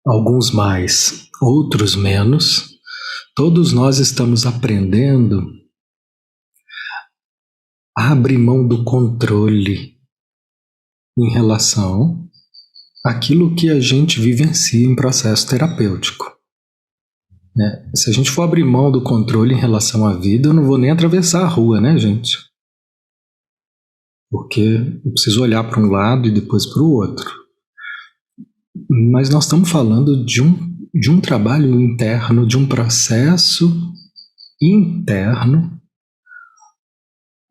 alguns mais, outros menos, todos nós estamos aprendendo a abrir mão do controle em relação àquilo que a gente vivencia em processo terapêutico, né? Se a gente for abrir mão do controle em relação à vida, eu não vou nem atravessar a rua, né, gente? Porque eu preciso olhar para um lado e depois para o outro. Mas nós estamos falando de um trabalho interno, de um processo interno,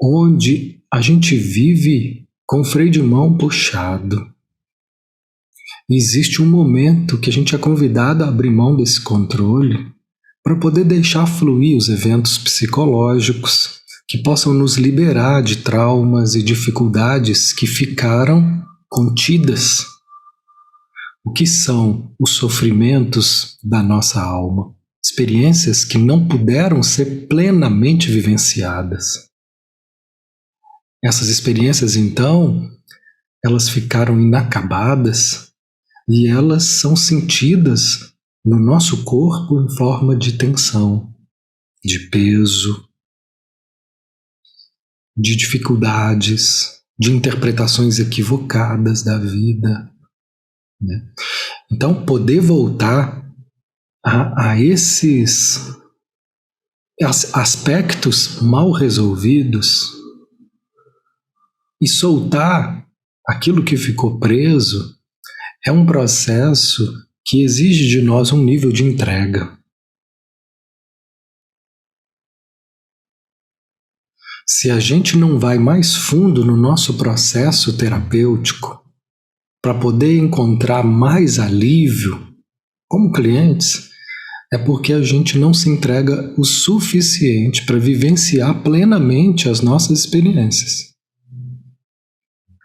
onde a gente vive com o freio de mão puxado. Existe um momento que a gente é convidado a abrir mão desse controle para poder deixar fluir os eventos psicológicos que possam nos liberar de traumas e dificuldades que ficaram contidas. O que são os sofrimentos da nossa alma? Experiências que não puderam ser plenamente vivenciadas. Essas experiências, então, elas ficaram inacabadas e elas são sentidas no nosso corpo em forma de tensão, de peso, de dificuldades, de interpretações equivocadas da vida, né? Então, poder voltar a esses aspectos mal resolvidos e soltar aquilo que ficou preso é um processo que exige de nós um nível de entrega. Se a gente não vai mais fundo no nosso processo terapêutico para poder encontrar mais alívio como clientes, é porque a gente não se entrega o suficiente para vivenciar plenamente as nossas experiências.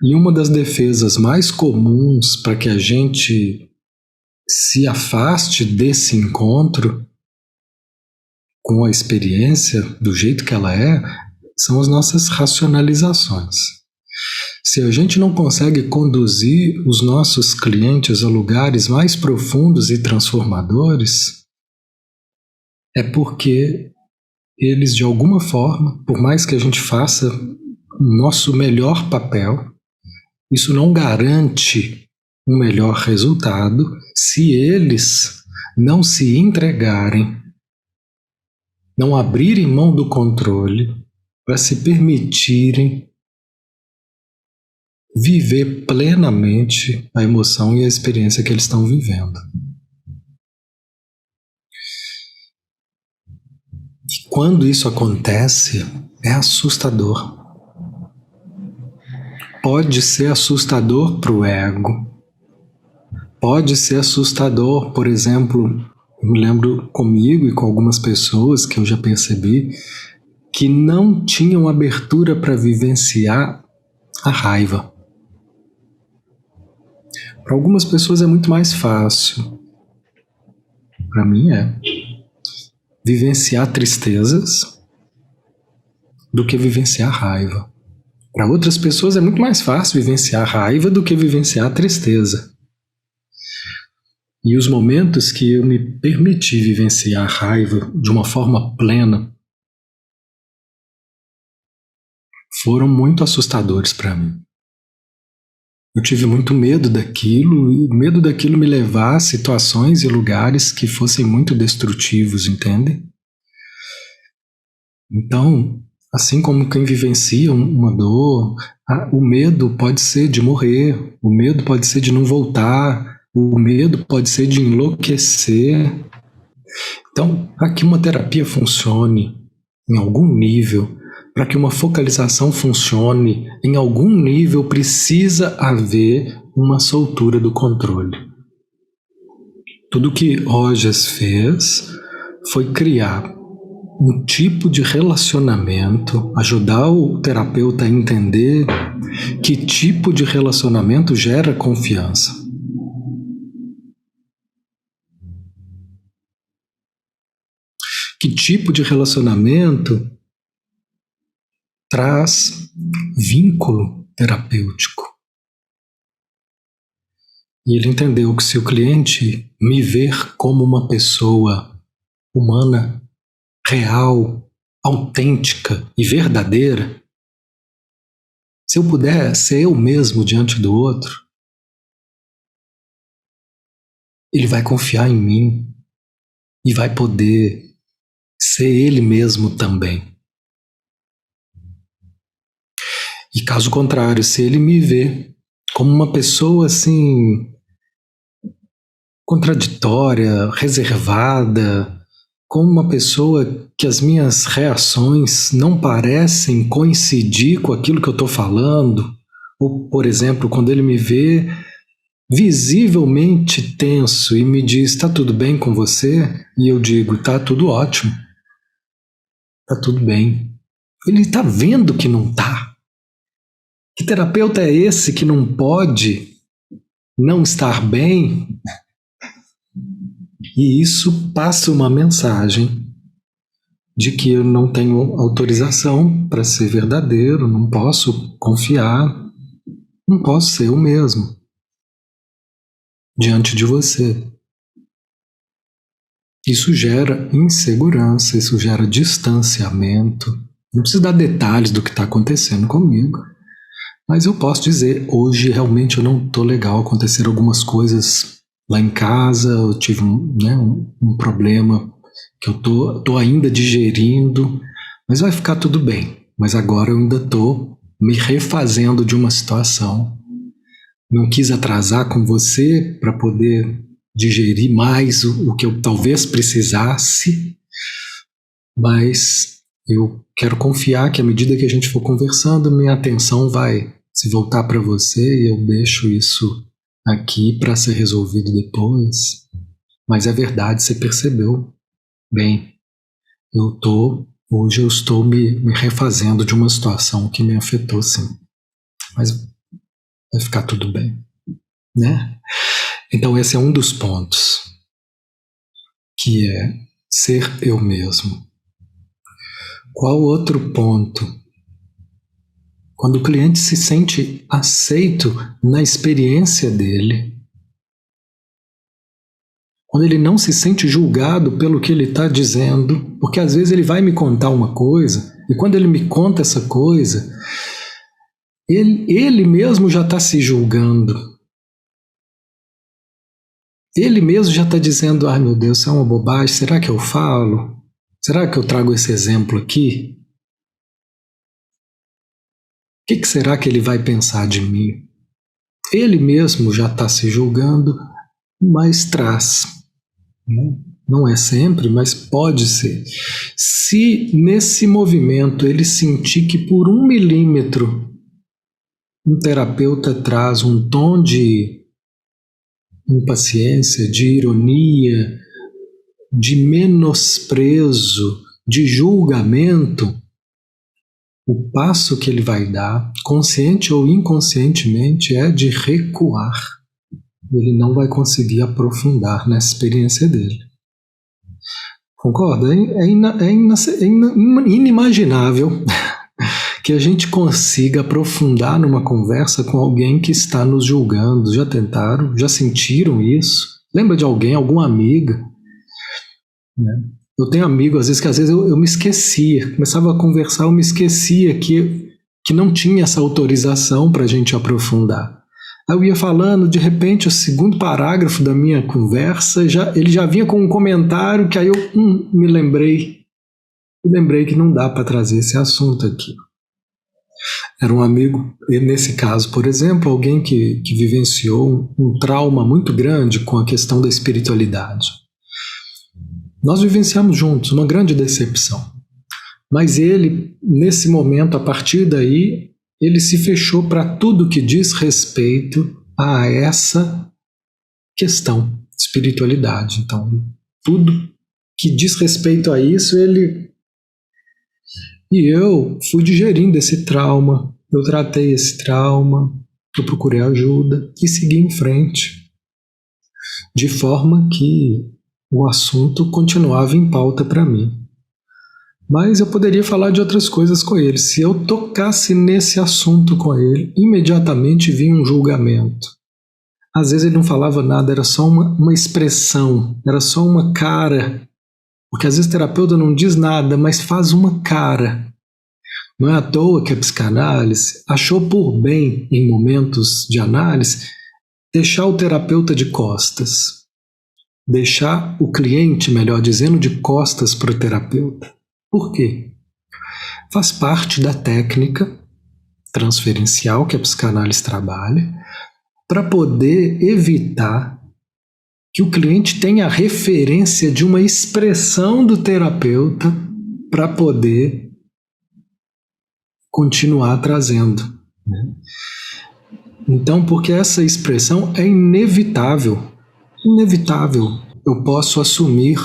E uma das defesas mais comuns para que a gente se afaste desse encontro com a experiência do jeito que ela é, são as nossas racionalizações. Se a gente não consegue conduzir os nossos clientes a lugares mais profundos e transformadores, é porque eles, de alguma forma, por mais que a gente faça o nosso melhor papel, isso não garante um melhor resultado se eles não se entregarem, não abrirem mão do controle para se permitirem viver plenamente a emoção e a experiência que eles estão vivendo. E quando isso acontece, é assustador. Pode ser assustador para o ego. Pode ser assustador, por exemplo, eu me lembro comigo e com algumas pessoas que eu já percebi que não tinham abertura para vivenciar a raiva. Para algumas pessoas é muito mais fácil. Para mim é vivenciar tristezas do que vivenciar raiva. Para outras pessoas é muito mais fácil vivenciar raiva do que vivenciar tristeza. E os momentos que eu me permiti vivenciar raiva de uma forma plena foram muito assustadores para mim. Eu tive muito medo daquilo, e o medo daquilo me levar a situações e lugares que fossem muito destrutivos, entende? Então, assim como quem vivencia uma dor, o medo pode ser de morrer, o medo pode ser de não voltar, o medo pode ser de enlouquecer. Então, para que uma terapia funcione em algum nível, para que uma focalização funcione em algum nível, precisa haver uma soltura do controle. Tudo que Rogers fez foi criar um tipo de relacionamento, ajudar o terapeuta a entender que tipo de relacionamento gera confiança. Que tipo de relacionamento traz vínculo terapêutico. E ele entendeu que se o cliente me ver como uma pessoa humana, real, autêntica e verdadeira, se eu puder ser eu mesmo diante do outro, ele vai confiar em mim e vai poder ser ele mesmo também. E caso contrário, se ele me vê como uma pessoa assim, contraditória, reservada, como uma pessoa que as minhas reações não parecem coincidir com aquilo que eu estou falando, ou, por exemplo, quando ele me vê visivelmente tenso e me diz, está tudo bem com você? E eu digo, está tudo ótimo, está tudo bem. Ele está vendo que não está. Que terapeuta é esse que não pode não estar bem? E isso passa uma mensagem de que eu não tenho autorização para ser verdadeiro, não posso confiar, não posso ser eu mesmo diante de você. Isso gera insegurança, isso gera distanciamento. Não preciso dar detalhes do que está acontecendo comigo, mas eu posso dizer, hoje realmente eu não estou legal, aconteceram algumas coisas lá em casa, eu tive um problema que eu tô ainda digerindo, mas vai ficar tudo bem. Mas agora eu ainda estou me refazendo de uma situação. Não quis atrasar com você para poder digerir mais o que eu talvez precisasse, mas eu quero confiar que à medida que a gente for conversando, minha atenção vai se voltar para você e eu deixo isso aqui para ser resolvido depois. Mas é verdade, você percebeu. Bem, hoje eu estou me refazendo de uma situação que me afetou, sim. Mas vai ficar tudo bem, né? Então esse é um dos pontos, que é ser eu mesmo. Qual outro ponto? Quando o cliente se sente aceito na experiência dele, quando ele não se sente julgado pelo que ele está dizendo, porque às vezes ele vai me contar uma coisa, e quando ele me conta essa coisa, ele mesmo já está se julgando. Ele mesmo já está dizendo, ai meu Deus, isso é uma bobagem, será que eu falo? Será que eu trago esse exemplo aqui? O que será que ele vai pensar de mim? Ele mesmo já está se julgando, mas traz. Não é sempre, mas pode ser. Se nesse movimento ele sentir que por 1 milímetro um terapeuta traz um tom de impaciência, de ironia, de menosprezo, de julgamento, o passo que ele vai dar, consciente ou inconscientemente, é de recuar. Ele não vai conseguir aprofundar nessa experiência dele. Concorda? É inimaginável que a gente consiga aprofundar numa conversa com alguém que está nos julgando. Já tentaram? Já sentiram isso? Lembra de alguém, alguma amiga? Eu tenho amigo, às vezes eu me esquecia. Começava a conversar, eu me esquecia que não tinha essa autorização para a gente aprofundar. Aí eu ia falando, de repente, o segundo parágrafo da minha conversa, ele já vinha com um comentário que aí eu me lembrei que não dá para trazer esse assunto aqui. Era um amigo, e nesse caso, por exemplo, alguém que vivenciou um trauma muito grande com a questão da espiritualidade. Nós vivenciamos juntos uma grande decepção. Mas ele, nesse momento, a partir daí, ele se fechou para tudo que diz respeito a essa questão, espiritualidade. Então, tudo que diz respeito a isso, E eu fui digerindo esse trauma, eu tratei esse trauma, eu procurei ajuda e segui em frente. De forma que o assunto continuava em pauta para mim. Mas eu poderia falar de outras coisas com ele. Se eu tocasse nesse assunto com ele, imediatamente vinha um julgamento. Às vezes ele não falava nada, era só uma expressão, era só uma cara. Porque às vezes o terapeuta não diz nada, mas faz uma cara. Não é à toa que a psicanálise achou por bem, em momentos de análise, deixar o terapeuta de costas. Deixar o cliente, melhor dizendo, de costas para o terapeuta. Por quê? Faz parte da técnica transferencial que a psicanálise trabalha para poder evitar que o cliente tenha a referência de uma expressão do terapeuta para poder continuar trazendo, né? Então, porque essa expressão é inevitável, eu posso assumir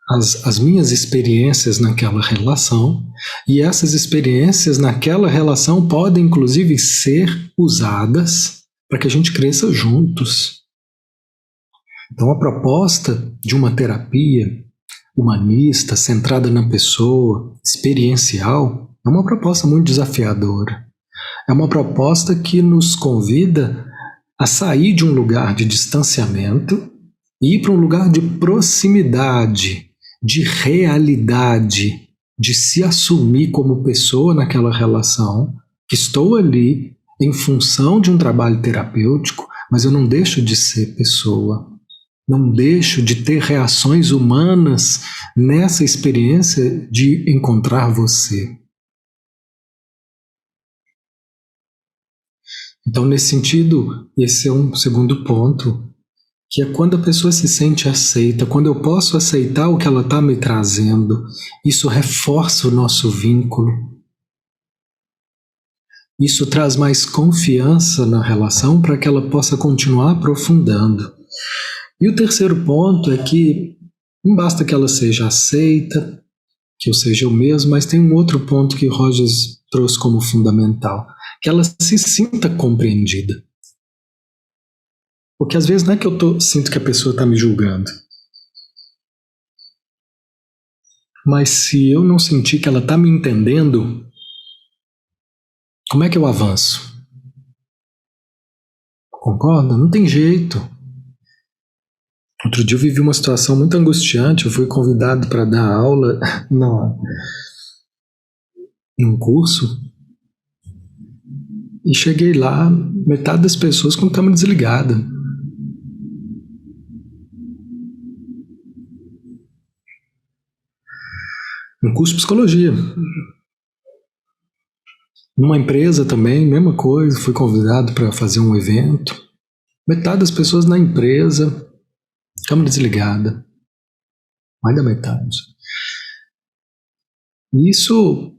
as minhas experiências naquela relação, e essas experiências naquela relação podem inclusive ser usadas para que a gente cresça juntos. Então a proposta de uma terapia humanista, centrada na pessoa, experiencial, é uma proposta muito desafiadora. É uma proposta que nos convida a sair de um lugar de distanciamento e ir para um lugar de proximidade, de realidade, de se assumir como pessoa naquela relação, que estou ali em função de um trabalho terapêutico, mas eu não deixo de ser pessoa, não deixo de ter reações humanas nessa experiência de encontrar você. Então, nesse sentido, esse é um segundo ponto, que é quando a pessoa se sente aceita, quando eu posso aceitar o que ela está me trazendo, isso reforça o nosso vínculo. Isso traz mais confiança na relação para que ela possa continuar aprofundando. E o terceiro ponto é que não basta que ela seja aceita, que eu seja eu mesmo, mas tem um outro ponto que Rogers trouxe como fundamental, que ela se sinta compreendida. Porque às vezes não é que eu sinto que a pessoa está me julgando, mas se eu não sentir que ela está me entendendo, como é que eu avanço? Concorda? Não tem jeito. Outro dia eu vivi uma situação muito angustiante, eu fui convidado para dar aula num curso, e cheguei lá, metade das pessoas com a câmera desligada. Um curso de psicologia. Numa empresa também, mesma coisa, fui convidado para fazer um evento. Metade das pessoas na empresa, câmera desligada. Mais da metade. Isso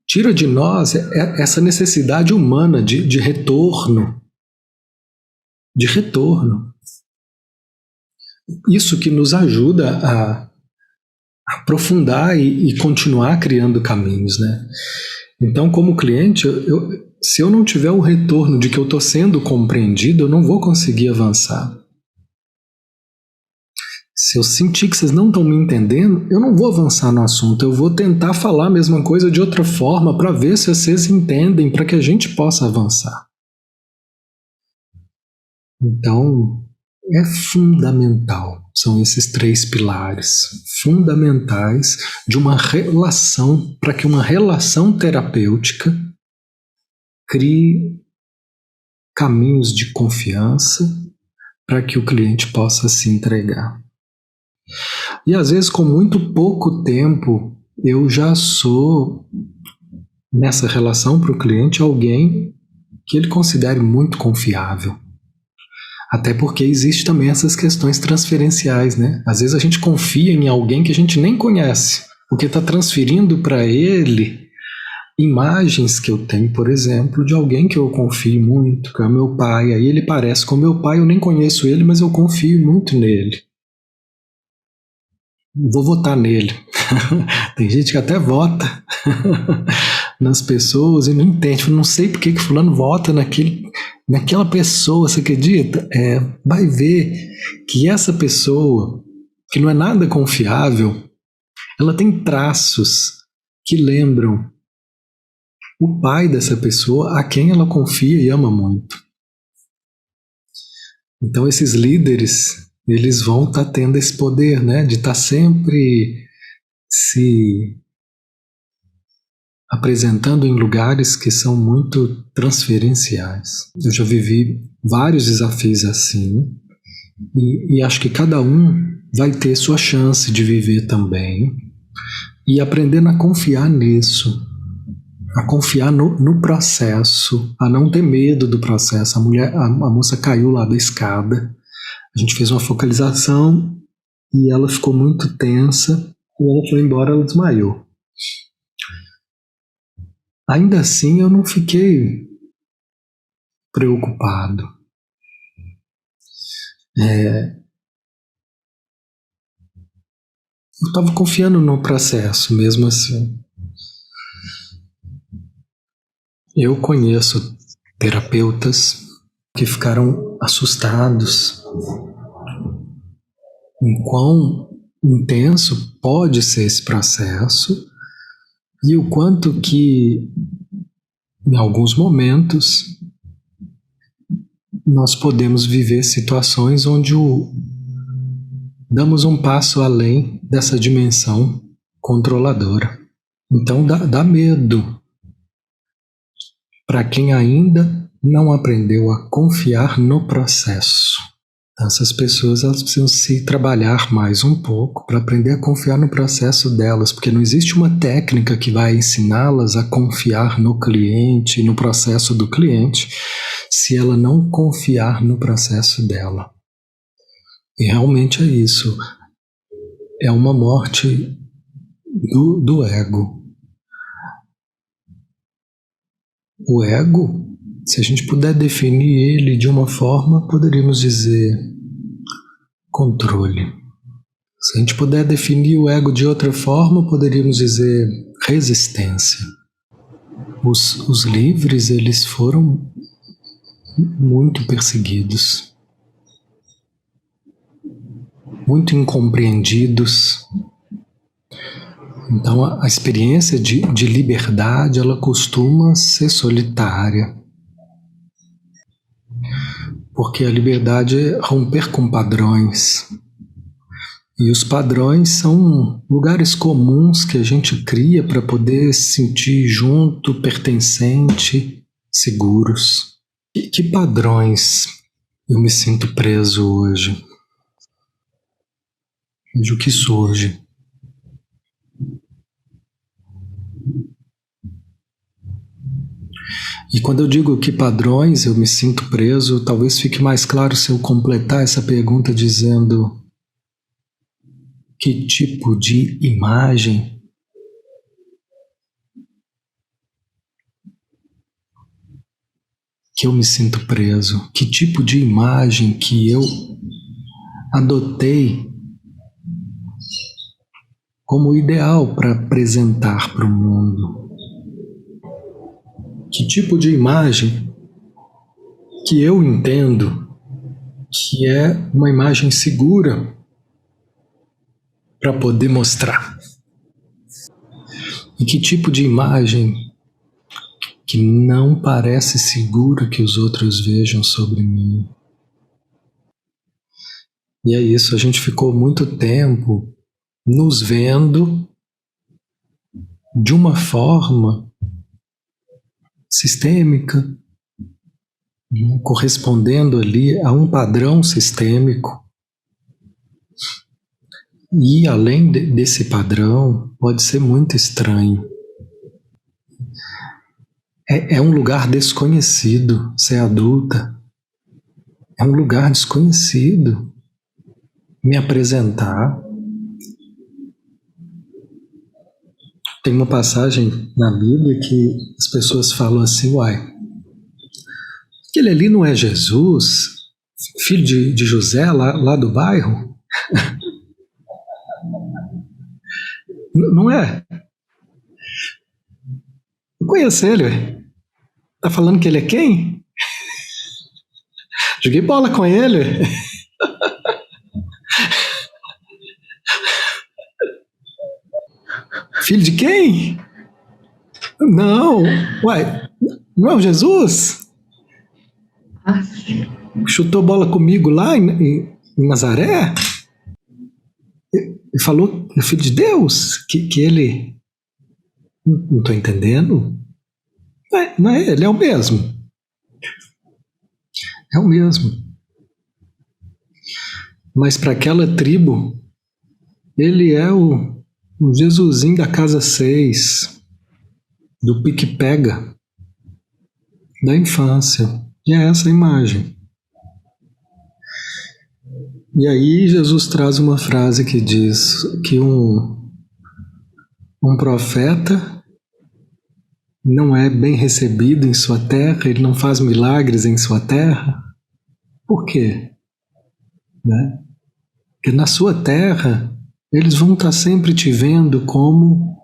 tira de nós essa necessidade humana de retorno. De retorno. Isso que nos ajuda a aprofundar e continuar criando caminhos, né? Então, como cliente, se eu não tiver o retorno de que eu estou sendo compreendido, eu não vou conseguir avançar. Se eu sentir que vocês não estão me entendendo, eu não vou avançar no assunto, eu vou tentar falar a mesma coisa de outra forma para ver se vocês entendem, para que a gente possa avançar. Então, é fundamental, são esses 3 pilares fundamentais de uma relação, para que uma relação terapêutica crie caminhos de confiança para que o cliente possa se entregar. E às vezes, com muito pouco tempo, eu já sou, nessa relação para o cliente, alguém que ele considere muito confiável. Até porque existe também essas questões transferenciais, né? Às vezes a gente confia em alguém que a gente nem conhece, porque está transferindo para ele imagens que eu tenho, por exemplo, de alguém que eu confio muito, que é meu pai. Aí ele parece com meu pai, eu nem conheço ele, mas eu confio muito nele. Vou votar nele. Tem gente que até vota nas pessoas e não entende. Não sei por que fulano vota naquela pessoa, você acredita? Vai ver que essa pessoa, que não é nada confiável, ela tem traços que lembram o pai dessa pessoa a quem ela confia e ama muito. Então esses líderes, eles vão estar tendo esse poder, né, de estar sempre se apresentando em lugares que são muito transferenciais. Eu já vivi vários desafios assim, e acho que cada um vai ter sua chance de viver também, e aprendendo a confiar nisso, a confiar no processo, a não ter medo do processo. A moça caiu lá da escada, a gente fez uma focalização e ela ficou muito tensa, e ela foi embora, ela desmaiou. Ainda assim, eu não fiquei preocupado. Eu estava confiando no processo, mesmo assim. Eu conheço terapeutas que ficaram assustados em quão intenso pode ser esse processo e o quanto que, em alguns momentos, nós podemos viver situações onde damos um passo além dessa dimensão controladora. Então dá medo para quem ainda não aprendeu a confiar no processo. Essas pessoas, elas precisam se trabalhar mais um pouco para aprender a confiar no processo delas, porque não existe uma técnica que vai ensiná-las a confiar no cliente, no processo do cliente, se ela não confiar no processo dela. E realmente é isso. É uma morte do ego. O ego, se a gente puder definir ele de uma forma, poderíamos dizer controle. Se a gente puder definir o ego de outra forma, poderíamos dizer resistência. Os livres, eles foram muito perseguidos, muito incompreendidos. Então a experiência de liberdade, ela costuma ser solitária. Porque a liberdade é romper com padrões. E os padrões são lugares comuns que a gente cria para poder se sentir junto, pertencente, seguros. Que padrões eu me sinto preso hoje? Veja o que surge. E quando eu digo que padrões eu me sinto preso, talvez fique mais claro se eu completar essa pergunta dizendo que tipo de imagem que eu me sinto preso, que tipo de imagem que eu adotei como ideal para apresentar para o mundo. Que tipo de imagem que eu entendo que é uma imagem segura para poder mostrar. E que tipo de imagem que não parece segura que os outros vejam sobre mim. E é isso, a gente ficou muito tempo nos vendo de uma forma sistêmica, correspondendo ali a um padrão sistêmico. E além desse padrão, pode ser muito estranho. É um lugar desconhecido ser adulta. É um lugar desconhecido me apresentar. Tem uma passagem na Bíblia que as pessoas falam assim, uai, aquele ali não é Jesus, filho de José, lá do bairro? Não é? Eu conheço ele, ué. Tá falando que ele é quem? Joguei bola com ele. Filho de quem? Não, uai, não é o Jesus? chutou bola comigo lá em Nazaré? Ele falou que é filho de Deus, que ele... Não estou entendendo. Não é ele, é o mesmo. É o mesmo. Mas para aquela tribo, ele é o Jesusinho da casa 6, do pique-pega, da infância. E é essa a imagem. E aí Jesus traz uma frase que diz que um profeta não é bem recebido em sua terra, ele não faz milagres em sua terra. Por quê? Né? Porque na sua terra, eles vão estar sempre te vendo como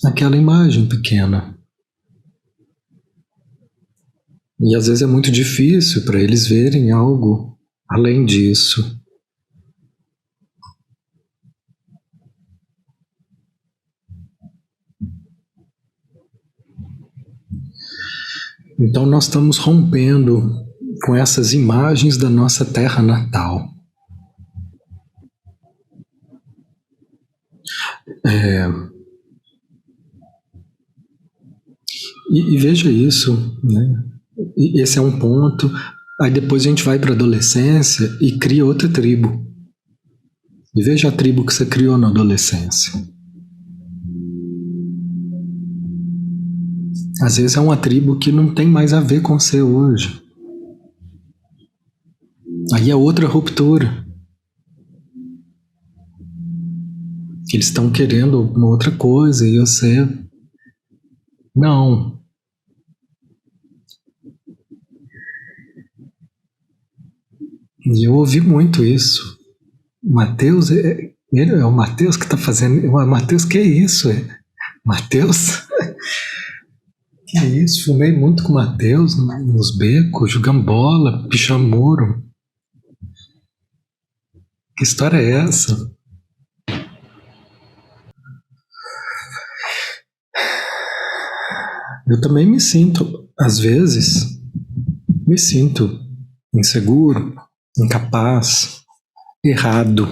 aquela imagem pequena. E às vezes é muito difícil para eles verem algo além disso. Então nós estamos rompendo com essas imagens da nossa terra natal. E veja isso, né? E esse é um ponto. Aí depois a gente vai para a adolescência e cria outra tribo. E veja a tribo que você criou na adolescência. Às vezes é uma tribo que não tem mais a ver com você hoje. Aí é outra ruptura. Eles estão querendo uma outra coisa e você... Não. E eu ouvi muito isso. Mateus, ele é o Mateus que está fazendo... Mateus, que é isso? Mateus? Que é isso? Fumei muito com o Mateus nos becos, jogando bola, pichando muro. Que história é essa? Eu também me sinto, às vezes, me sinto inseguro, incapaz, errado.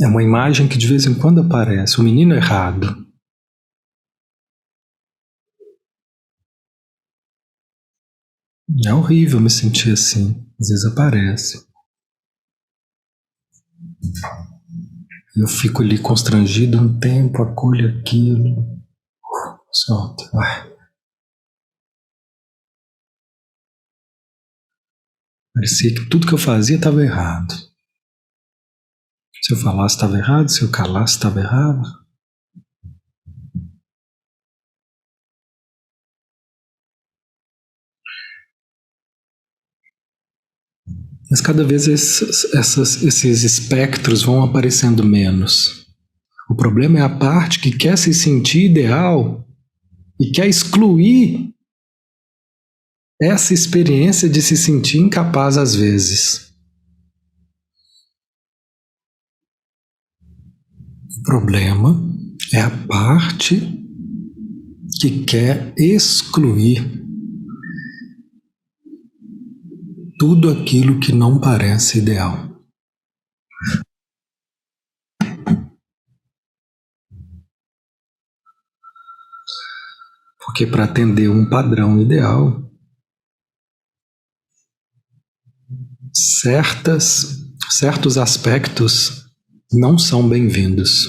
É uma imagem que de vez em quando aparece, o menino errado. É horrível me sentir assim, às vezes aparece. Eu fico ali constrangido um tempo, acolho aquilo, solto. Parecia que tudo que eu fazia estava errado. Se eu falasse estava errado, se eu calasse estava errado. Mas cada vez esses espectros vão aparecendo menos. O problema é a parte que quer se sentir ideal e quer excluir essa experiência de se sentir incapaz às vezes. O problema é a parte que quer excluir tudo aquilo que não parece ideal. Porque para atender um padrão ideal, certos aspectos não são bem-vindos.